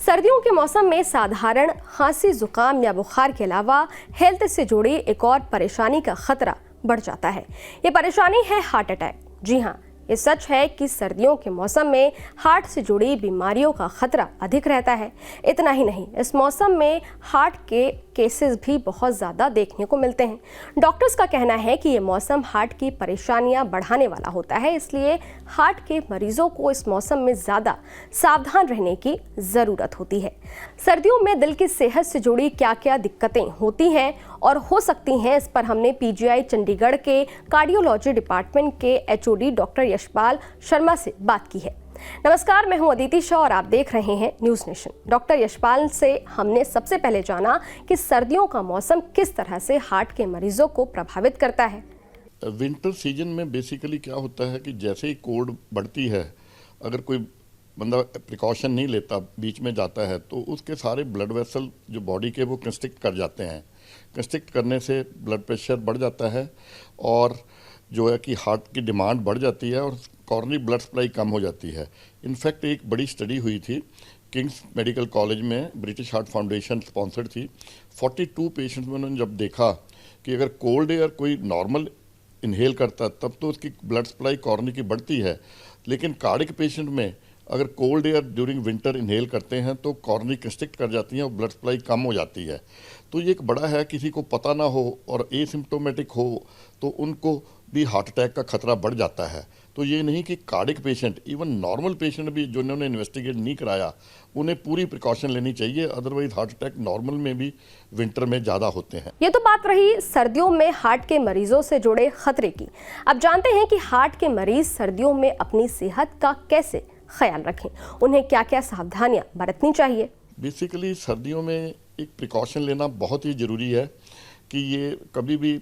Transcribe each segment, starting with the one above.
सर्दियों के मौसम में साधारण खांसी, जुकाम या बुखार के अलावा हेल्थ से जुड़ी एक और परेशानी का खतरा बढ़ जाता है। ये परेशानी है हार्ट अटैक। जी हाँ, ये सच है कि सर्दियों के मौसम में हार्ट से जुड़ी बीमारियों का खतरा अधिक रहता है। इतना ही नहीं, इस मौसम में हार्ट के केसेस भी बहुत ज़्यादा देखने को मिलते हैं। डॉक्टर्स का कहना है कि ये मौसम हार्ट की परेशानियां बढ़ाने वाला होता है, इसलिए हार्ट के मरीजों को इस मौसम में ज़्यादा सावधान रहने की ज़रूरत होती है। सर्दियों में दिल की सेहत से जुड़ी क्या क्या दिक्कतें होती हैं और हो सकती हैं, इस पर हमने पीजीआई चंडीगढ़ के कार्डियोलॉजी डिपार्टमेंट के एचओडी डॉक्टर यशपाल शर्मा से बात की है। नमस्कार, मैं हूं अदिति शाह और आप देख रहे हैं न्यूज़ नेशन। डॉक्टर यशपाल से हमने सबसे पहले जाना कि सर्दियों का मौसम किस तरह से हार्ट के मरीजों को प्रभावित करता है। विंटर सीजन में बेसिकली क्या होता है कि जैसे ही कोल्ड बढ़ती है, अगर कोई बंदा प्रिकॉशन नहीं लेता, बीच में जाता है, तो उसके सारे ब्लड वेसल जो बॉडी के वो कंस्ट्रिक्ट कर जाते हैं। कंस्ट्रिक्ट करने से ब्लड प्रेशर बढ़ जाता है और जो है कि हार्ट की डिमांड बढ़ जाती है और कॉर्नरी ब्लड सप्लाई कम हो जाती है। इनफैक्ट एक बड़ी स्टडी हुई थी किंग्स मेडिकल कॉलेज में, ब्रिटिश हार्ट फाउंडेशन स्पॉन्सर्ड थी। 42 पेशेंट्स में उन्होंने जब देखा कि अगर कोल्ड एयर कोई नॉर्मल इनहेल करता तब तो उसकी ब्लड सप्लाई कॉर्नरी की बढ़ती है, लेकिन कार्डिक पेशेंट में अगर cold air during winter inhale करते हैं तो कॉर्नरी कंस्ट्रिक्ट कर जाती हैं और ब्लड सप्लाई कम हो जाती है। तो ये एक बड़ा है, किसी को पता ना हो और एसिम्प्टोमेटिक हो तो उनको भी हार्ट अटैक का खतरा बढ़ जाता है। तो ये नहीं कि cardiac patient, even normal patient भी जिन्होंने इन्वेस्टिगेट नहीं कराया, उन्हें पूरी प्रिकॉशन लेनी चाहिए, अदरवाइज हार्ट अटैक नॉर्मल में भी विंटर में ज़्यादा होते हैं। ये तो बात रही सर्दियों में हार्ट के मरीजों से जुड़े खतरे की। अब जानते हैं कि हार्ट के मरीज सर्दियों में अपनी सेहत का कैसे ख्याल रखें, उन्हें क्या क्या सावधानियां बरतनी चाहिए। बेसिकली सर्दियों में एक प्रिकॉशन लेना बहुत ही ज़रूरी है कि ये कभी भी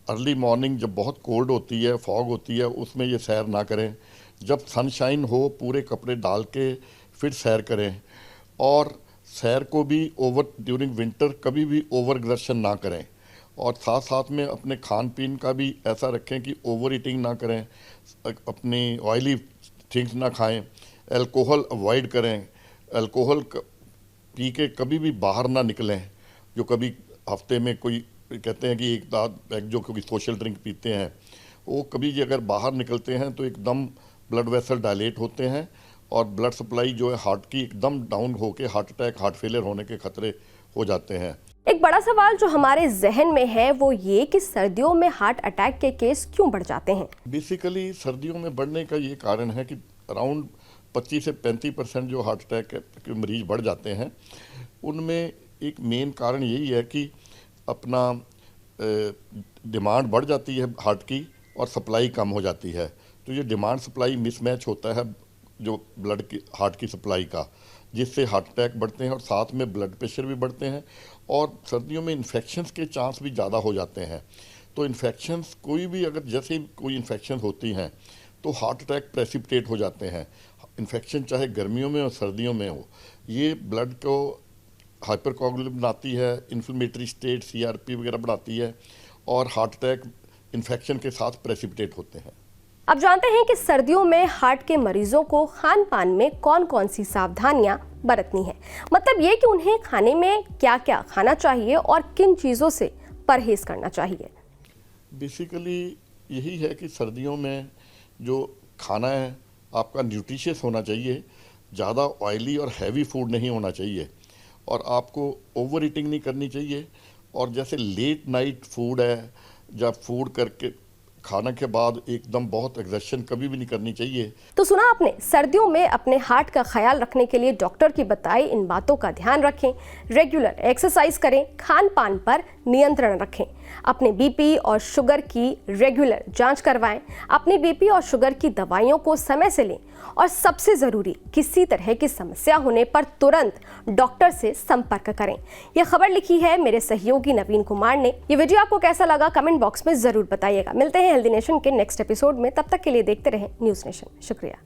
अर्ली मॉर्निंग जब बहुत कोल्ड होती है, फॉग होती है, उसमें ये सैर ना करें। जब सनशाइन हो पूरे कपड़े डाल के फिर सैर करें, और सैर को भी ड्यूरिंग विंटर कभी भी ओवर एग्जर्शन ना करें, और साथ साथ में अपने खान पीन का भी ऐसा रखें कि ओवर ईटिंग ना करें, अपनी ऑयली थिंग्स ना खाएं, अल्कोहल अवॉइड करें, अल्कोहल पी के कभी भी बाहर ना निकलें। जो कभी हफ्ते में कोई कहते हैं कि एक आध जो कोई सोशल ड्रिंक पीते हैं, वो कभी अगर बाहर निकलते हैं तो एकदम ब्लड वेसल डायलेट होते हैं और ब्लड सप्लाई जो है हार्ट की एकदम डाउन होके हार्ट अटैक, हार्ट फेलियर होने के खतरे हो जाते हैं। एक बड़ा सवाल जो हमारे जहन में है वो ये कि सर्दियों में हार्ट अटैक के केस क्यों बढ़ जाते हैं। बेसिकली सर्दियों में बढ़ने का ये कारण है कि अराउंड 25 से 35% जो हार्ट अटैक के मरीज बढ़ जाते हैं, उनमें एक मेन कारण यही है कि अपना डिमांड बढ़ जाती है हार्ट की और सप्लाई कम हो जाती है। तो ये डिमांड सप्लाई मिसमैच होता है जो ब्लड की हार्ट की सप्लाई का, जिससे हार्ट अटैक बढ़ते हैं और साथ में ब्लड प्रेशर भी बढ़ते हैं। और सर्दियों में इन्फेक्शंस के चांस भी ज़्यादा हो जाते हैं। तो इन्फेक्शंस कोई भी अगर जैसे कोई इन्फेक्शन होती हैं तो हार्ट अटैक प्रेसिपिटेट हो जाते हैं। इन्फेक्शन चाहे गर्मियों में और सर्दियों में हो, ये ब्लड को हाइपरकोगुलेंट बनाती है, इन्फ्लेमेटरी स्टेट CRP वगैरह बढ़ाती है और हार्ट अटैक इन्फेक्शन के साथ प्रेसिपिटेट होते हैं। अब जानते हैं कि सर्दियों में हार्ट के मरीजों को खान पान में कौन कौन सी सावधानियां बरतनी है। मतलब ये कि उन्हें खाने में क्या क्या खाना चाहिए और किन चीज़ों से परहेज करना चाहिए। बेसिकली यही है कि सर्दियों में जो खाना है आपका न्यूट्रिशियस होना चाहिए, ज़्यादा ऑयली और हैवी फूड नहीं होना चाहिए, और आपको ओवर ईटिंग नहीं करनी चाहिए। और जैसे लेट नाइट फूड है, जब फूड करके खाना के बाद एकदम बहुत एग्जर्शन कभी भी नहीं करनी चाहिए। तो सुना आपने, सर्दियों में अपने हार्ट का ख्याल रखने के लिए डॉक्टर की बताई इन बातों का ध्यान रखें। रेगुलर एक्सरसाइज करें, खान पान पर नियंत्रण रखें, अपने बीपी और शुगर की रेगुलर जांच करवाएं, अपनी बीपी और शुगर की दवाइयों को समय से लें, और सबसे ज़रूरी, किसी तरह की समस्या होने पर तुरंत डॉक्टर से संपर्क करें। यह खबर लिखी है मेरे सहयोगी नवीन कुमार ने। ये वीडियो आपको कैसा लगा कमेंट बॉक्स में ज़रूर बताइएगा। मिलते हैं हेल्दी नेशन के नेक्स्ट एपिसोड में, तब तक के लिए देखते रहें न्यूज़ नेशन। शुक्रिया।